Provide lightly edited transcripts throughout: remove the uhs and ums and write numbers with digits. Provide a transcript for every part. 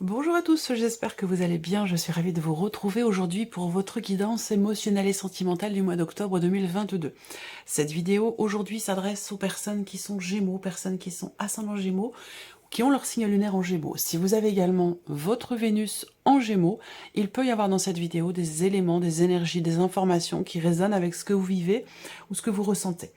Bonjour à tous, j'espère que vous allez bien. Je suis ravie de vous retrouver aujourd'hui pour votre guidance émotionnelle et sentimentale du mois d'octobre 2022. Cette vidéo aujourd'hui s'adresse aux personnes qui sont Gémeaux, personnes qui sont ascendants Gémeaux, qui ont leur signe lunaire en Gémeaux. Si vous avez également votre Vénus en Gémeaux, il peut y avoir dans cette vidéo des éléments, des énergies, des informations qui résonnent avec ce que vous vivez ou ce que vous ressentez.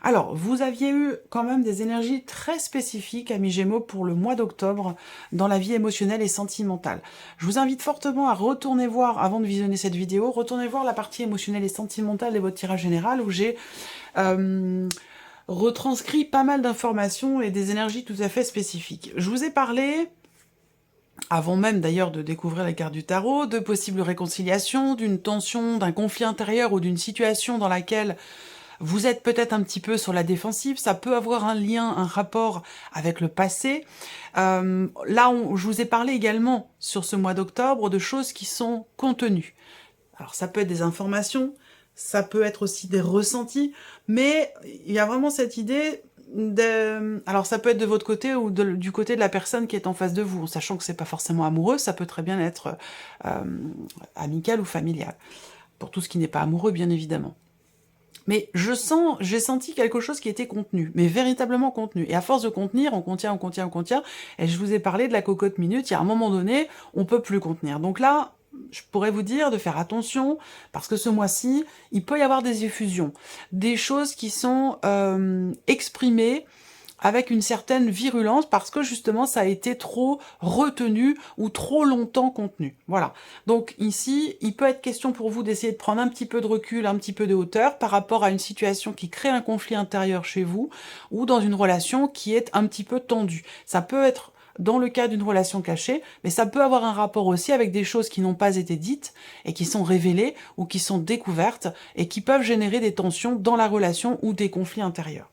Alors, vous aviez eu quand même des énergies très spécifiques, amis Gémeaux, pour le mois d'octobre dans la vie émotionnelle et sentimentale. Je vous invite fortement à retourner voir, avant de visionner cette vidéo, retournez voir la partie émotionnelle et sentimentale de votre tirage général où j'ai retranscrit pas mal d'informations et des énergies tout à fait spécifiques. Je vous ai parlé, avant même d'ailleurs de découvrir les cartes du tarot, de possibles réconciliations, d'une tension, d'un conflit intérieur ou d'une situation dans laquelle vous êtes peut-être un petit peu sur la défensive, ça peut avoir un lien, un rapport avec le passé. Je vous ai parlé également sur ce mois d'octobre de choses qui sont contenues. Alors ça peut être des informations, ça peut être aussi des ressentis, mais il y a vraiment cette idée de... Alors ça peut être de votre côté ou du côté de la personne qui est en face de vous, sachant que c'est pas forcément amoureux, ça peut très bien être amical ou familial, pour tout ce qui n'est pas amoureux bien évidemment. Mais j'ai senti quelque chose qui était contenu, mais véritablement contenu. Et à force de contenir, on contient, et je vous ai parlé de la cocotte minute, il y a un moment donné, on peut plus contenir. Donc là, je pourrais vous dire de faire attention, parce que ce mois-ci, il peut y avoir des effusions, des choses qui sont exprimées avec une certaine virulence parce que justement ça a été trop retenu ou trop longtemps contenu. Voilà. Donc ici, il peut être question pour vous d'essayer de prendre un petit peu de recul, un petit peu de hauteur par rapport à une situation qui crée un conflit intérieur chez vous ou dans une relation qui est un petit peu tendue. Ça peut être dans le cas d'une relation cachée, mais ça peut avoir un rapport aussi avec des choses qui n'ont pas été dites et qui sont révélées ou qui sont découvertes et qui peuvent générer des tensions dans la relation ou des conflits intérieurs.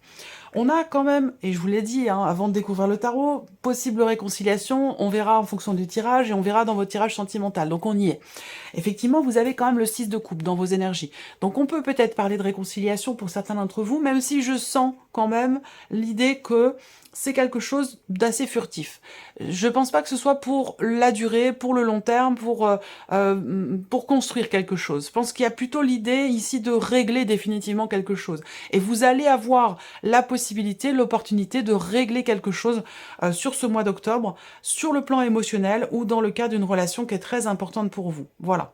On a quand même, et je vous l'ai dit avant de découvrir le tarot, possible réconciliation, on verra en fonction du tirage et on verra dans votre tirage sentimental, donc on y est. Effectivement, vous avez quand même le 6 de coupe dans vos énergies. Donc on peut peut-être parler de réconciliation pour certains d'entre vous, même si je sens quand même l'idée que c'est quelque chose d'assez furtif. Je pense pas que ce soit pour la durée, pour le long terme, pour construire quelque chose. Je pense qu'il y a plutôt l'idée ici de régler définitivement quelque chose. Et vous allez avoir la possibilité, l'opportunité de régler quelque chose sur ce mois d'octobre, sur le plan émotionnel ou dans le cas d'une relation qui est très importante pour vous. Voilà.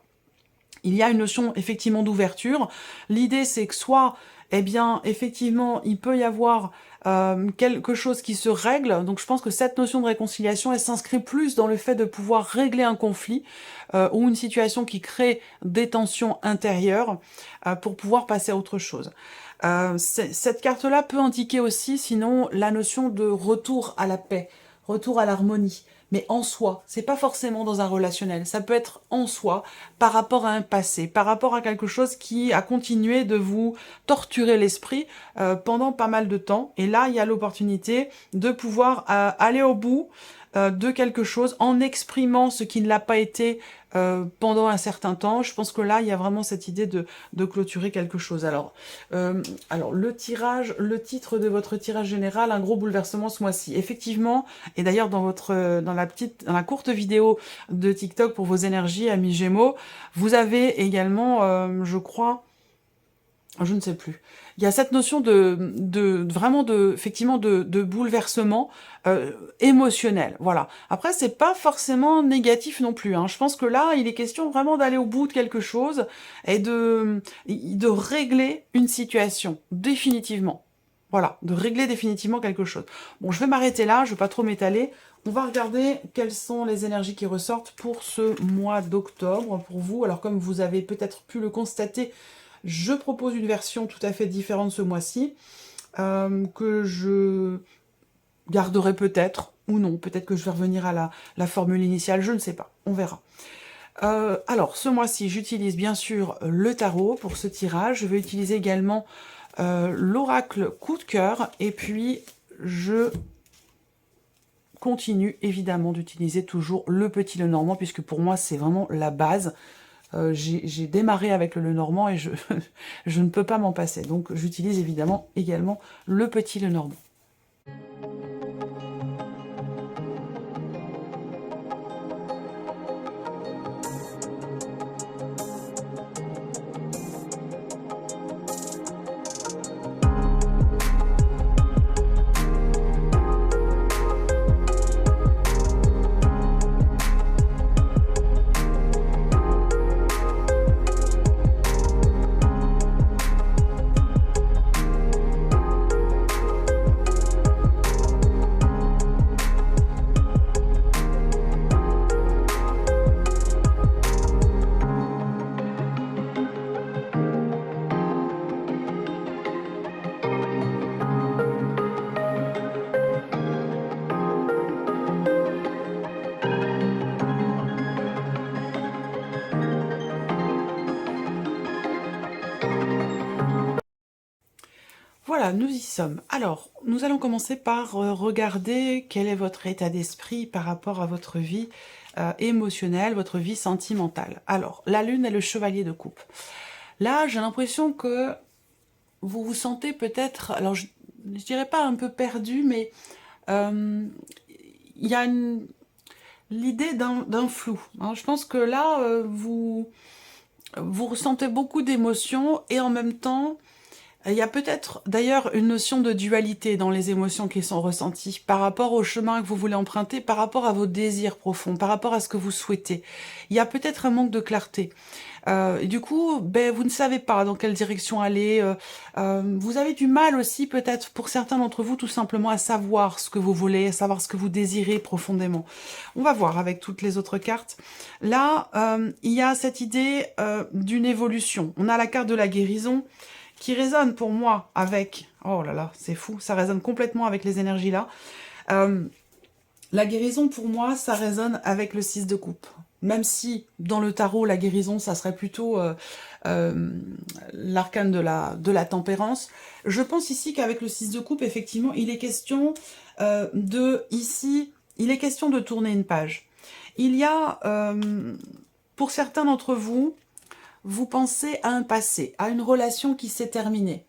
Il y a une notion effectivement d'ouverture. L'idée c'est que soit, eh bien, effectivement, il peut y avoir quelque chose qui se règle. Donc je pense que cette notion de réconciliation, elle s'inscrit plus dans le fait de pouvoir régler un conflit ou une situation qui crée des tensions intérieures pour pouvoir passer à autre chose. Cette carte-là peut indiquer aussi, sinon, la notion de retour à la paix, retour à l'harmonie, mais en soi, c'est pas forcément dans un relationnel, ça peut être en soi, par rapport à un passé, par rapport à quelque chose qui a continué de vous torturer l'esprit pendant pas mal de temps, et là, il y a l'opportunité de pouvoir aller au bout de quelque chose en exprimant ce qui ne l'a pas été pendant un certain temps. Je pense que là, il y a vraiment cette idée de clôturer quelque chose. Alors le titre de votre tirage général, un gros bouleversement ce mois-ci. Effectivement, et d'ailleurs dans la courte vidéo de TikTok pour vos énergies, amis Gémeaux, vous avez également, je crois, je ne sais plus. Il y a cette notion effectivement de bouleversement émotionnel. Voilà. Après, c'est pas forcément négatif non plus. Je pense que là, il est question vraiment d'aller au bout de quelque chose et de régler une situation définitivement. Voilà, de régler définitivement quelque chose. Bon, je vais m'arrêter là, je vais pas trop m'étaler. On va regarder quelles sont les énergies qui ressortent pour ce mois d'octobre pour vous. Alors, comme vous avez peut-être pu le constater, je propose une version tout à fait différente ce mois-ci, que je garderai peut-être, ou non. Peut-être que je vais revenir à la formule initiale, je ne sais pas. On verra. Alors, ce mois-ci, j'utilise bien sûr le tarot pour ce tirage. Je vais utiliser également l'oracle coup de cœur. Et puis, je continue évidemment d'utiliser toujours le petit Lenormand, puisque pour moi, c'est vraiment la base. J'ai démarré avec le Lenormand et je ne peux pas m'en passer. Donc j'utilise évidemment également le petit Lenormand. Voilà, nous y sommes. Alors, nous allons commencer par regarder quel est votre état d'esprit par rapport à votre vie émotionnelle, votre vie sentimentale. Alors, la lune est le chevalier de coupe. Là, j'ai l'impression que vous vous sentez peut-être, alors je dirais pas un peu perdu, mais il y a l'idée d'un flou. Hein. Je pense que là, vous ressentez beaucoup d'émotions et en même temps, il y a peut-être d'ailleurs une notion de dualité dans les émotions qui sont ressenties par rapport au chemin que vous voulez emprunter, par rapport à vos désirs profonds, par rapport à ce que vous souhaitez. Il y a peut-être un manque de clarté. Et du coup, ben, vous ne savez pas dans quelle direction aller. Vous avez du mal aussi, peut-être, pour certains d'entre vous, tout simplement à savoir ce que vous voulez, à savoir ce que vous désirez profondément. On va voir avec toutes les autres cartes. Là, il y a cette idée d'une évolution. On a la carte de la guérison qui résonne pour moi avec... Oh là là, c'est fou, ça résonne complètement avec les énergies là. La guérison, pour moi, ça résonne avec le 6 de coupe. Même si, dans le tarot, la guérison, ça serait plutôt l'arcane de la tempérance. Je pense ici qu'avec le 6 de coupe, effectivement, il est question il est question de tourner une page. Il y a, pour certains d'entre vous, vous pensez à un passé, à une relation qui s'est terminée.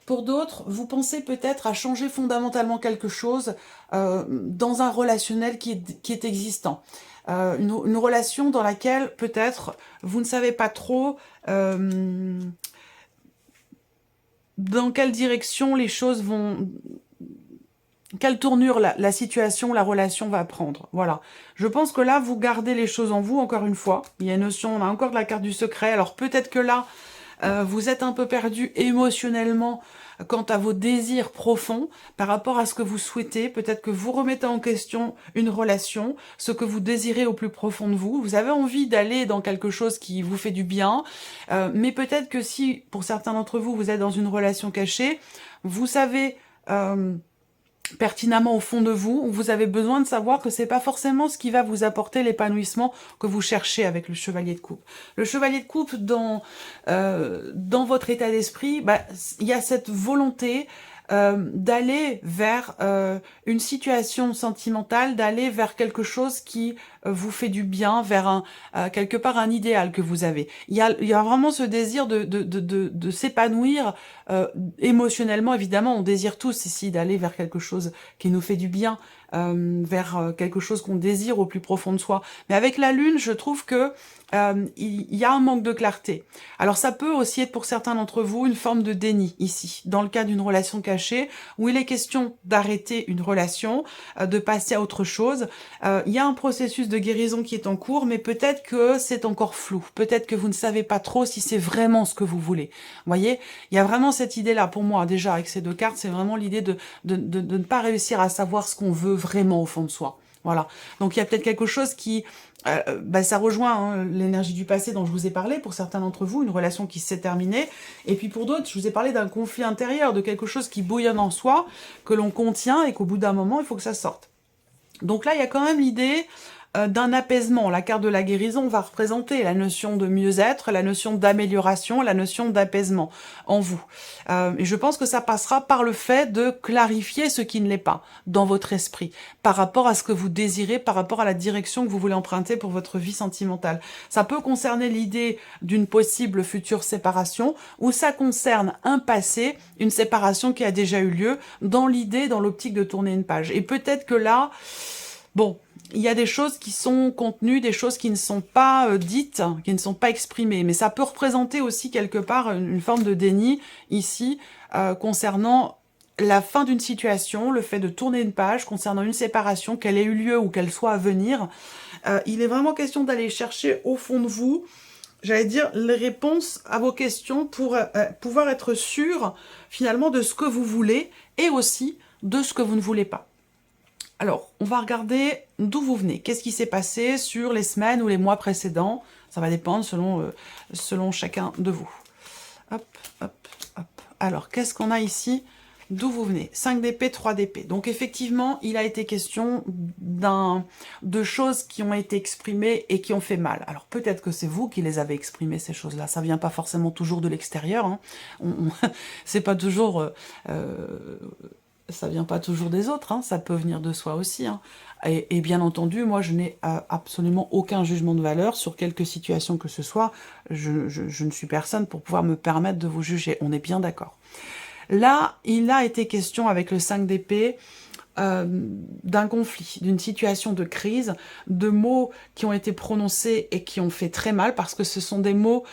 Pour d'autres, vous pensez peut-être à changer fondamentalement quelque chose dans un relationnel qui est existant. Une relation dans laquelle peut-être vous ne savez pas trop dans quelle direction les choses vont... Quelle tournure la situation, la relation va prendre. Voilà. Je pense que là, vous gardez les choses en vous, encore une fois. Il y a une notion, on a encore de la carte du secret. Alors peut-être que là, vous êtes un peu perdu émotionnellement quant à vos désirs profonds par rapport à ce que vous souhaitez. Peut-être que vous remettez en question une relation, ce que vous désirez au plus profond de vous. Vous avez envie d'aller dans quelque chose qui vous fait du bien. Mais peut-être que si, pour certains d'entre vous, vous êtes dans une relation cachée, vous savez... pertinemment au fond de vous, vous avez besoin de savoir que c'est pas forcément ce qui va vous apporter l'épanouissement que vous cherchez avec le chevalier de coupe. Le chevalier de coupe, dans votre état d'esprit, bah, il y a cette volonté d'aller vers une situation sentimentale, d'aller vers quelque chose qui vous fait du bien, vers quelque part un idéal que vous avez. Il y a vraiment ce désir de s'épanouir émotionnellement, évidemment, on désire tous ici d'aller vers quelque chose qui nous fait du bien, vers quelque chose qu'on désire au plus profond de soi. Mais avec la lune, je trouve que il y a un manque de clarté. Alors ça peut aussi être pour certains d'entre vous une forme de déni ici, dans le cas d'une relation cachée, où il est question d'arrêter une relation, de passer à autre chose. Il y a un processus de guérison qui est en cours, mais peut-être que c'est encore flou. Peut-être que vous ne savez pas trop si c'est vraiment ce que vous voulez. Vous voyez, il y a vraiment cette idée-là, pour moi, déjà, avec ces deux cartes, c'est vraiment l'idée de ne pas réussir à savoir ce qu'on veut vraiment au fond de soi. Voilà. Donc il y a peut-être quelque chose qui... ça rejoint l'énergie du passé dont je vous ai parlé, pour certains d'entre vous, une relation qui s'est terminée. Et puis pour d'autres, je vous ai parlé d'un conflit intérieur, de quelque chose qui bouillonne en soi, que l'on contient et qu'au bout d'un moment, il faut que ça sorte. Donc là, il y a quand même l'idée d'un apaisement. La carte de la guérison va représenter la notion de mieux-être, la notion d'amélioration, la notion d'apaisement en vous. Et je pense que ça passera par le fait de clarifier ce qui ne l'est pas dans votre esprit, par rapport à ce que vous désirez, par rapport à la direction que vous voulez emprunter pour votre vie sentimentale. Ça peut concerner l'idée d'une possible future séparation, ou ça concerne un passé, une séparation qui a déjà eu lieu, dans l'idée, dans l'optique de tourner une page. Et peut-être que là, bon, il y a des choses qui sont contenues, des choses qui ne sont pas dites, qui ne sont pas exprimées. Mais ça peut représenter aussi quelque part une forme de déni ici concernant la fin d'une situation, le fait de tourner une page, concernant une séparation, qu'elle ait eu lieu ou qu'elle soit à venir. Il est vraiment question d'aller chercher au fond de vous, j'allais dire, les réponses à vos questions pour pouvoir être sûr finalement de ce que vous voulez et aussi de ce que vous ne voulez pas. Alors, on va regarder d'où vous venez. Qu'est-ce qui s'est passé sur les semaines ou les mois précédents? Ça va dépendre selon chacun de vous. Hop, hop, hop. Alors, qu'est-ce qu'on a ici D'où vous venez? 5 d'épée, 3 d'épée. Donc effectivement, il a été question de choses qui ont été exprimées et qui ont fait mal. Alors peut-être que c'est vous qui les avez exprimées, ces choses-là. Ça vient pas forcément toujours de l'extérieur. Hein. C'est pas toujours... ça vient pas toujours des autres, hein. Ça peut venir de soi aussi. Hein. Et bien entendu, moi, je n'ai absolument aucun jugement de valeur sur quelque situation que ce soit. Je ne suis personne pour pouvoir me permettre de vous juger. On est bien d'accord. Là, il a été question avec le 5 d'épée d'un conflit, d'une situation de crise, de mots qui ont été prononcés et qui ont fait très mal, parce que ce sont des mots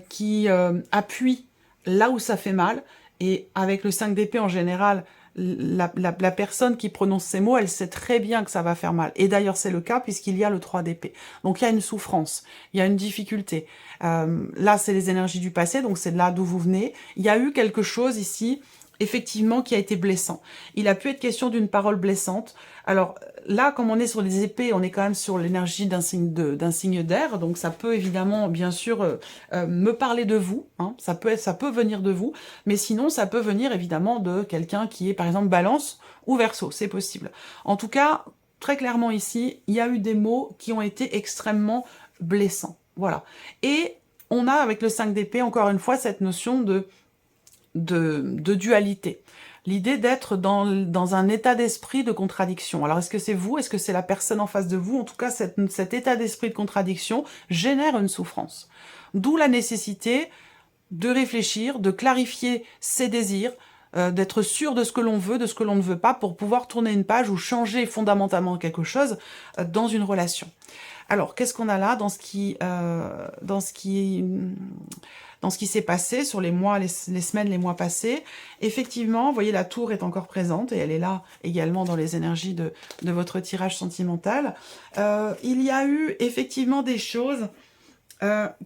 qui appuient là où ça fait mal, et avec le 5 d'épée en général, la personne qui prononce ces mots, elle sait très bien que ça va faire mal. Et d'ailleurs, c'est le cas puisqu'il y a le 3 d'épée. Donc, il y a une souffrance, il y a une difficulté. Là, c'est les énergies du passé, donc c'est de là d'où vous venez. Il y a eu quelque chose ici, effectivement, qui a été blessant. Il a pu être question d'une parole blessante. Alors là, comme on est sur les épées, on est quand même sur l'énergie d'un signe d'air, donc ça peut évidemment, bien sûr, me parler de vous, hein, ça peut venir de vous, mais sinon, ça peut venir évidemment de quelqu'un qui est, par exemple, Balance ou Verseau, c'est possible. En tout cas, très clairement ici, il y a eu des mots qui ont été extrêmement blessants, voilà. Et on a, avec le 5 d'épée, encore une fois, cette notion de dualité. L'idée d'être dans un état d'esprit de contradiction. Alors, est-ce que c'est vous? Est-ce que c'est la personne en face de vous? En tout cas, cet état d'esprit de contradiction génère une souffrance. D'où la nécessité de réfléchir, de clarifier ses désirs, d'être sûr de ce que l'on veut, de ce que l'on ne veut pas, pour pouvoir tourner une page ou changer fondamentalement quelque chose dans une relation. Alors, qu'est-ce qu'on a là dans ce qui s'est passé sur les mois, les semaines, les mois passés? Effectivement, vous voyez, la tour est encore présente et elle est là également dans les énergies de votre tirage sentimental. Il y a eu effectivement des choses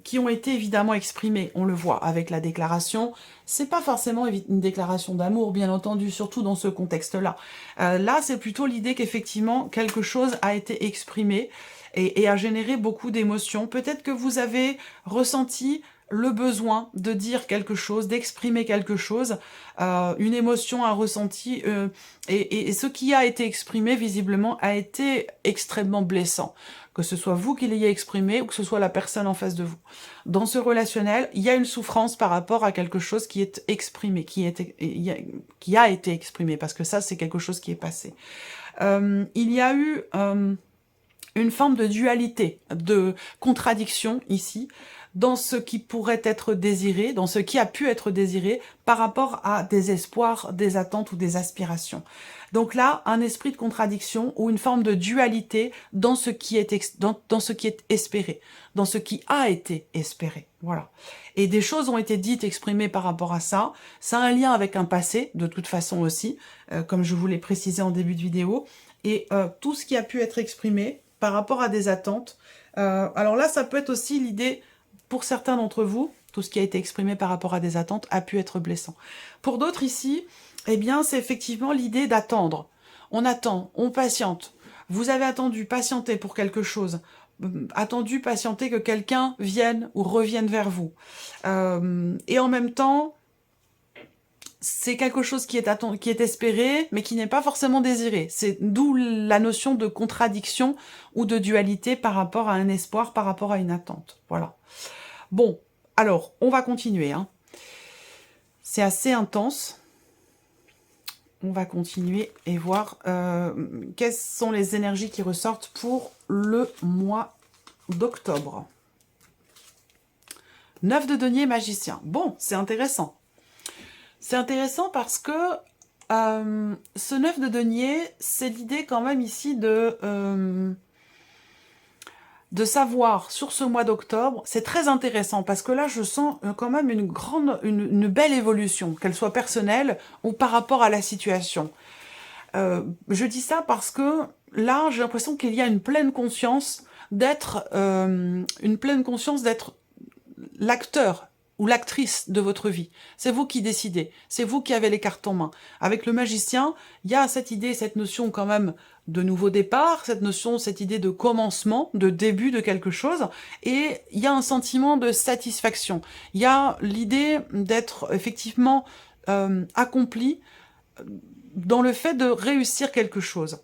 qui ont été évidemment exprimées, on le voit avec la déclaration. C'est pas forcément une déclaration d'amour, bien entendu, surtout dans ce contexte-là. Là, c'est plutôt l'idée qu'effectivement, quelque chose a été exprimé et a généré beaucoup d'émotions. Peut-être que vous avez ressenti le besoin de dire quelque chose, d'exprimer quelque chose, une émotion, un ressenti, et ce qui a été exprimé, visiblement, a été extrêmement blessant. Que ce soit vous qui l'ayez exprimé ou que ce soit la personne en face de vous. Dans ce relationnel, il y a une souffrance par rapport à quelque chose qui est exprimé, qui a été exprimé, parce que ça, c'est quelque chose qui est passé. Il y a eu une forme de dualité, de contradiction ici, dans ce qui pourrait être désiré, dans ce qui a pu être désiré par rapport à des espoirs, des attentes ou des aspirations. Donc là, un esprit de contradiction ou une forme de dualité dans ce qui est, dans ce qui est espéré, dans ce qui a été espéré. Voilà. Et des choses ont été dites, exprimées par rapport à ça. Ça a un lien avec un passé, de toute façon aussi, comme je vous l'ai précisé en début de vidéo. Et tout ce qui a pu être exprimé par rapport à des attentes. Alors là, ça peut être aussi l'idée, pour certains d'entre vous, tout ce qui a été exprimé par rapport à des attentes a pu être blessant. Pour d'autres ici, eh bien, c'est effectivement l'idée d'attendre. On attend, on patiente. Vous avez attendu, patienté pour quelque chose. Attendu, patienté que quelqu'un vienne ou revienne vers vous. Et en même temps, c'est quelque chose qui est espéré, mais qui n'est pas forcément désiré. C'est d'où la notion de contradiction ou de dualité par rapport à un espoir, par rapport à une attente. Voilà. Bon, alors, on va continuer. Hein. C'est assez intense. On va continuer et voir quelles sont les énergies qui ressortent pour le mois d'octobre. 9 de denier, magicien. Bon, c'est intéressant. C'est intéressant parce que ce 9 de denier, c'est l'idée quand même ici de savoir sur ce mois d'octobre. C'est très intéressant parce que là, je sens quand même une belle évolution, qu'elle soit personnelle ou par rapport à la situation. Je dis ça parce que là, j'ai l'impression qu'il y a une pleine conscience d'être l'acteur ou l'actrice de votre vie. C'est vous qui décidez, c'est vous qui avez les cartes en main. Avec le magicien, il y a cette idée, cette notion quand même de nouveau départ, cette idée de commencement, de début de quelque chose, et il y a un sentiment de satisfaction. Il y a l'idée d'être effectivement accompli, dans le fait de réussir quelque chose.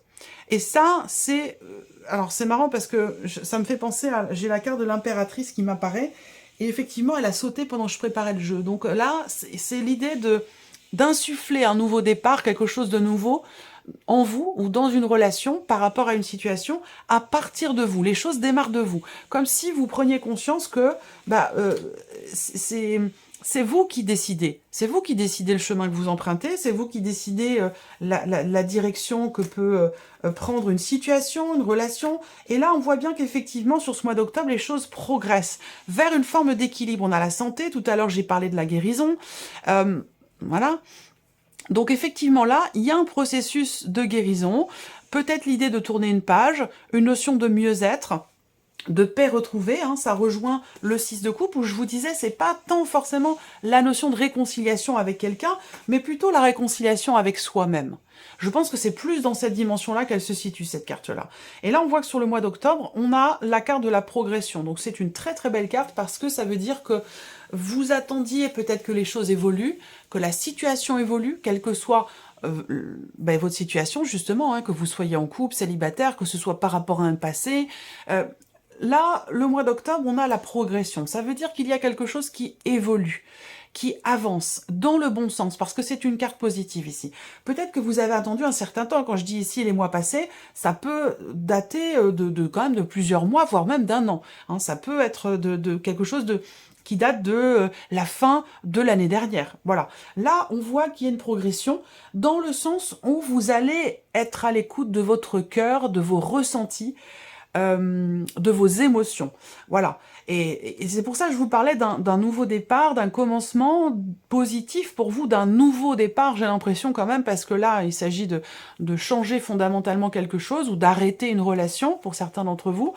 Et ça, c'est... alors, c'est marrant parce que ça me fait penser à... J'ai la carte de l'impératrice qui m'apparaît, et effectivement, elle a sauté pendant que je préparais le jeu. Donc là, c'est l'idée de d'insuffler un nouveau départ, quelque chose de nouveau, en vous ou dans une relation par rapport à une situation à partir de vous. Les choses démarrent de vous. Comme si vous preniez conscience que c'est vous qui décidez. C'est vous qui décidez le chemin que vous empruntez, c'est vous qui décidez la direction que peut prendre une situation, une relation. Et là, on voit bien qu'effectivement, sur ce mois d'octobre, les choses progressent vers une forme d'équilibre. On a la santé, tout à l'heure j'ai parlé de la guérison. Voilà. Donc effectivement là, il y a un processus de guérison, peut-être l'idée de tourner une page, une notion de mieux-être, de paix retrouvée, hein, ça rejoint le 6 de coupe où je vous disais, c'est pas tant forcément la notion de réconciliation avec quelqu'un, mais plutôt la réconciliation avec soi-même. Je pense que c'est plus dans cette dimension-là qu'elle se situe, cette carte-là. Et là, on voit que sur le mois d'octobre, on a la carte de la progression. Donc c'est une très très belle carte parce que ça veut dire que vous attendiez peut-être que les choses évoluent, que la situation évolue, quelle que soit votre situation, justement, hein, que vous soyez en couple, célibataire, que ce soit par rapport à un passé. Là, le mois d'octobre, on a la progression. Ça veut dire qu'il y a quelque chose qui évolue, qui avance dans le bon sens, parce que c'est une carte positive ici. Peut-être que vous avez attendu un certain temps. Quand je dis ici les mois passés, ça peut dater quand même de plusieurs mois, voire même d'un an. Hein, ça peut être de quelque chose qui date de la fin de l'année dernière. Voilà. Là, on voit qu'il y a une progression dans le sens où vous allez être à l'écoute de votre cœur, de vos ressentis, de vos émotions. Voilà. Et c'est pour ça que je vous parlais d'un nouveau départ, d'un commencement positif pour vous, d'un nouveau départ, j'ai l'impression quand même, parce que là, il s'agit de changer fondamentalement quelque chose ou d'arrêter une relation pour certains d'entre vous.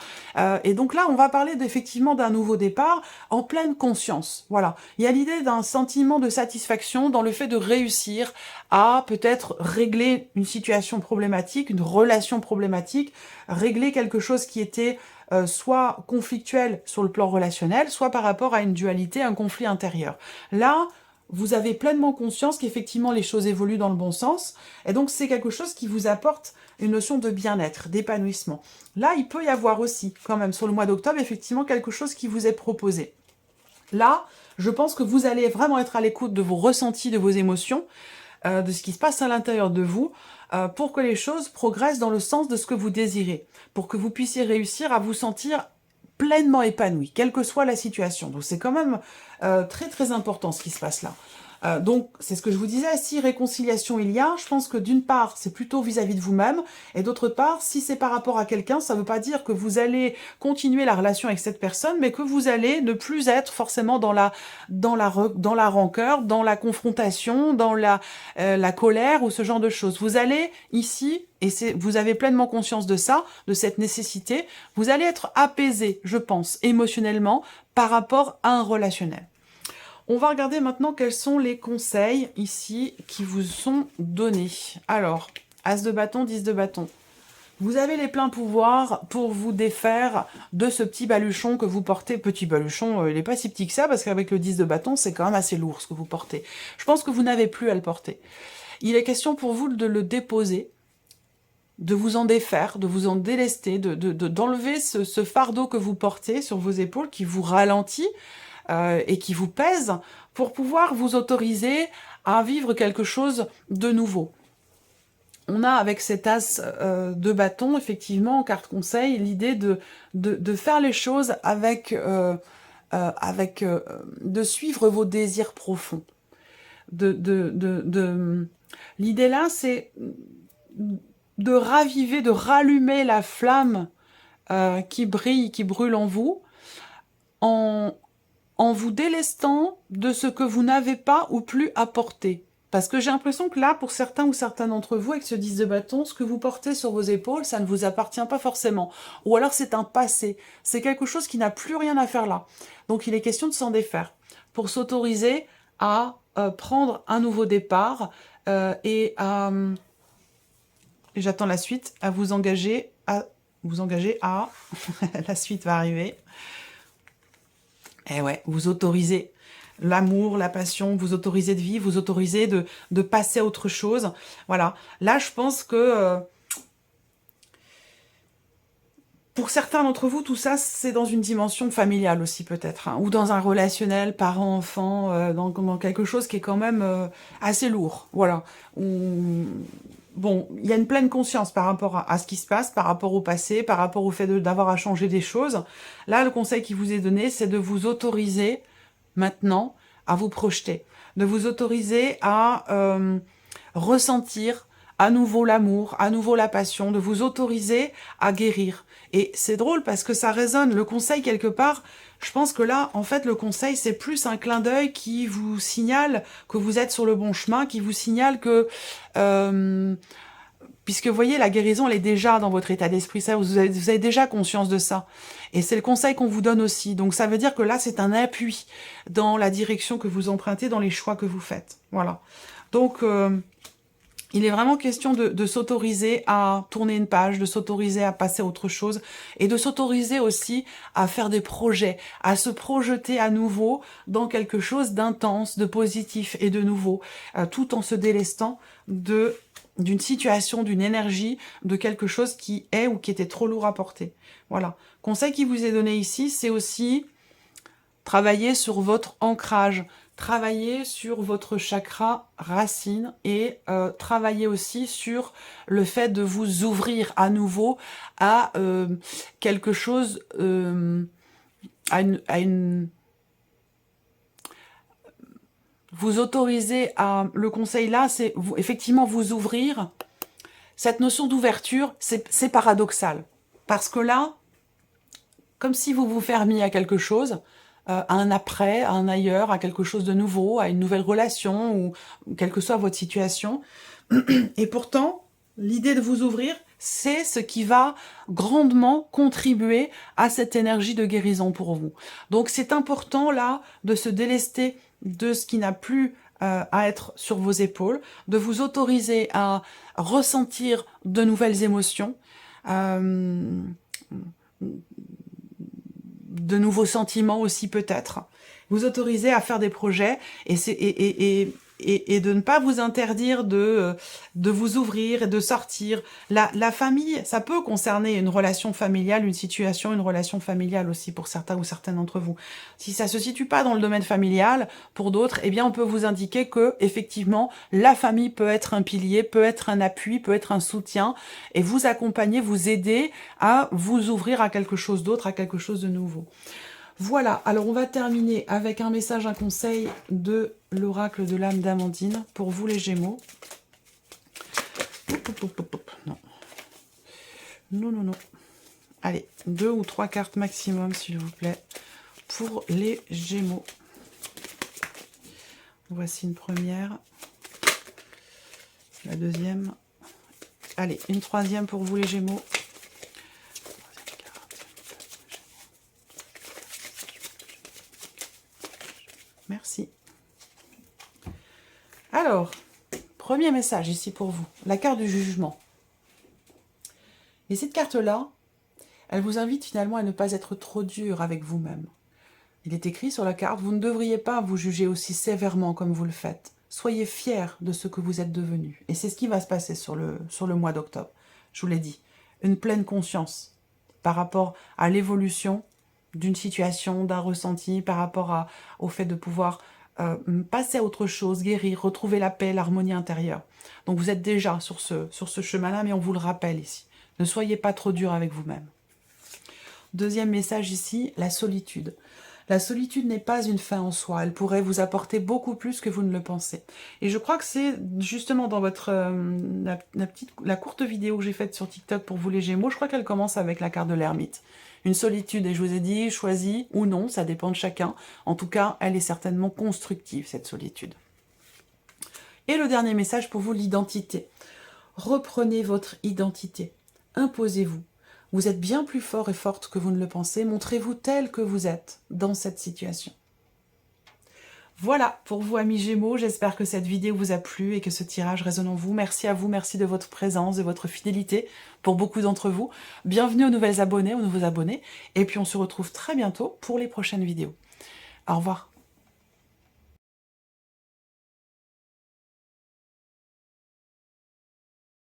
Et donc là, on va parler effectivement d'un nouveau départ en pleine conscience. Voilà. Il y a l'idée d'un sentiment de satisfaction dans le fait de réussir à peut-être régler une situation problématique, une relation problématique, régler quelque chose qui était soit conflictuel sur le plan relationnel, soit par rapport à une dualité, un conflit intérieur. Là, vous avez pleinement conscience qu'effectivement les choses évoluent dans le bon sens, et donc c'est quelque chose qui vous apporte une notion de bien-être, d'épanouissement. Là, il peut y avoir aussi, quand même, sur le mois d'octobre, effectivement quelque chose qui vous est proposé. Là, je pense que vous allez vraiment être à l'écoute de vos ressentis, de vos émotions, de ce qui se passe à l'intérieur de vous, pour que les choses progressent dans le sens de ce que vous désirez, pour que vous puissiez réussir à vous sentir pleinement épanoui, quelle que soit la situation. Donc c'est quand même très très important ce qui se passe là. Donc, c'est ce que je vous disais, si réconciliation il y a, je pense que d'une part, c'est plutôt vis-à-vis de vous-même, et d'autre part, si c'est par rapport à quelqu'un, ça ne veut pas dire que vous allez continuer la relation avec cette personne, mais que vous allez ne plus être forcément dans la rancœur, dans la confrontation, dans la colère ou ce genre de choses. Vous allez ici, et vous avez pleinement conscience de ça, de cette nécessité, vous allez être apaisé, je pense, émotionnellement, par rapport à un relationnel. On va regarder maintenant quels sont les conseils ici qui vous sont donnés. Alors, As de bâton, 10 de bâton. Vous avez les pleins pouvoirs pour vous défaire de ce petit baluchon que vous portez. Petit baluchon, il n'est pas si petit que ça, parce qu'avec le 10 de bâton, c'est quand même assez lourd ce que vous portez. Je pense que vous n'avez plus à le porter. Il est question pour vous de le déposer, de vous en défaire, de vous en délester, d'enlever ce fardeau que vous portez sur vos épaules qui vous ralentit, et qui vous pèse, pour pouvoir vous autoriser à vivre quelque chose de nouveau. On a avec cet as de bâton, effectivement, en carte conseil, l'idée de faire les choses avec de suivre vos désirs profonds. L'idée là, c'est de raviver, de rallumer la flamme qui brille, qui brûle en vous, en vous délestant de ce que vous n'avez pas ou plus apporté. Parce que j'ai l'impression que là, pour certains ou certains d'entre vous, avec ce 10 de bâton, ce que vous portez sur vos épaules, ça ne vous appartient pas forcément. Ou alors c'est un passé. C'est quelque chose qui n'a plus rien à faire là. Donc il est question de s'en défaire. Pour s'autoriser à prendre un nouveau départ et j'attends la suite, à vous engager à... la suite va arriver. Eh ouais, vous autorisez l'amour, la passion, vous autorisez de vivre, vous autorisez de passer à autre chose. Voilà. Là, je pense que pour certains d'entre vous, tout ça, c'est dans une dimension familiale aussi peut-être, hein, ou dans un relationnel parent-enfant, dans quelque chose qui est quand même assez lourd. Voilà. Bon, il y a une pleine conscience par rapport à ce qui se passe, par rapport au passé, par rapport au fait d'avoir à changer des choses. Là, le conseil qui vous est donné, c'est de vous autoriser maintenant à vous projeter, de vous autoriser à ressentir à nouveau l'amour, à nouveau la passion, de vous autoriser à guérir. Et c'est drôle parce que ça résonne, le conseil quelque part, je pense que là, en fait, le conseil, c'est plus un clin d'œil qui vous signale que vous êtes sur le bon chemin, qui vous signale que... puisque vous voyez, la guérison, elle est déjà dans votre état d'esprit, ça, vous avez déjà conscience de ça. Et c'est le conseil qu'on vous donne aussi. Donc ça veut dire que là, c'est un appui dans la direction que vous empruntez, dans les choix que vous faites. Voilà. Donc... il est vraiment question de s'autoriser à tourner une page, de s'autoriser à passer à autre chose et de s'autoriser aussi à faire des projets, à se projeter à nouveau dans quelque chose d'intense, de positif et de nouveau, tout en se délestant d'une situation, d'une énergie, de quelque chose qui est ou qui était trop lourd à porter. Voilà. Conseil qui vous est donné ici, c'est aussi travailler sur votre ancrage, travailler sur votre chakra racine et travailler aussi sur le fait de vous ouvrir à nouveau à quelque chose, vous autoriser à... Le conseil là, c'est effectivement vous ouvrir. Cette notion d'ouverture, c'est paradoxal. Parce que là, comme si vous vous fermiez à quelque chose, à un après, à un ailleurs, à quelque chose de nouveau, à une nouvelle relation, ou quelle que soit votre situation. Et pourtant, l'idée de vous ouvrir, c'est ce qui va grandement contribuer à cette énergie de guérison pour vous. Donc c'est important là de se délester de ce qui n'a plus à être sur vos épaules, de vous autoriser à ressentir de nouvelles émotions, de nouveaux sentiments aussi peut-être. Vous autorisez à faire des projets et de ne pas vous interdire de vous ouvrir et de sortir. La famille, ça peut concerner une relation familiale, une situation, une relation familiale aussi pour certains ou certaines d'entre vous. Si ça se situe pas dans le domaine familial, pour d'autres, eh bien on peut vous indiquer que effectivement la famille peut être un pilier, peut être un appui, peut être un soutien et vous accompagner, vous aider à vous ouvrir à quelque chose d'autre, à quelque chose de nouveau. Voilà, alors on va terminer avec un message, un conseil de l'oracle de l'âme d'Amandine pour vous les Gémeaux. Non. Non, non, non. Allez, 2 ou 3 cartes maximum, s'il vous plaît, pour les Gémeaux. Voici une première. La deuxième. Allez, une troisième pour vous les Gémeaux. Merci. Alors, premier message ici pour vous, la carte du jugement. Et cette carte-là, elle vous invite finalement à ne pas être trop dur avec vous-même. Il est écrit sur la carte, vous ne devriez pas vous juger aussi sévèrement comme vous le faites. Soyez fiers de ce que vous êtes devenu. Et c'est ce qui va se passer sur le mois d'octobre. Je vous l'ai dit, une pleine conscience par rapport à l'évolution d'une situation, d'un ressenti, par rapport au fait de pouvoir passer à autre chose, guérir, retrouver la paix, l'harmonie intérieure. Donc vous êtes déjà sur ce chemin-là, mais on vous le rappelle ici. Ne soyez pas trop dur avec vous-même. Deuxième message ici, la solitude. La solitude n'est pas une fin en soi, elle pourrait vous apporter beaucoup plus que vous ne le pensez. Et je crois que c'est justement dans votre la courte vidéo que j'ai faite sur TikTok pour vous les Gémeaux, je crois qu'elle commence avec la carte de l'ermite. Une solitude, et je vous ai dit, choisie ou non, ça dépend de chacun. En tout cas, elle est certainement constructive, cette solitude. Et le dernier message pour vous, l'identité. Reprenez votre identité. Imposez-vous. Vous êtes bien plus fort et forte que vous ne le pensez. Montrez-vous tel que vous êtes dans cette situation. Voilà pour vous amis Gémeaux, j'espère que cette vidéo vous a plu et que ce tirage résonne en vous. Merci à vous, merci de votre présence, de votre fidélité pour beaucoup d'entre vous. Bienvenue aux nouvelles abonnés, aux nouveaux abonnés. Et puis on se retrouve très bientôt pour les prochaines vidéos. Au revoir.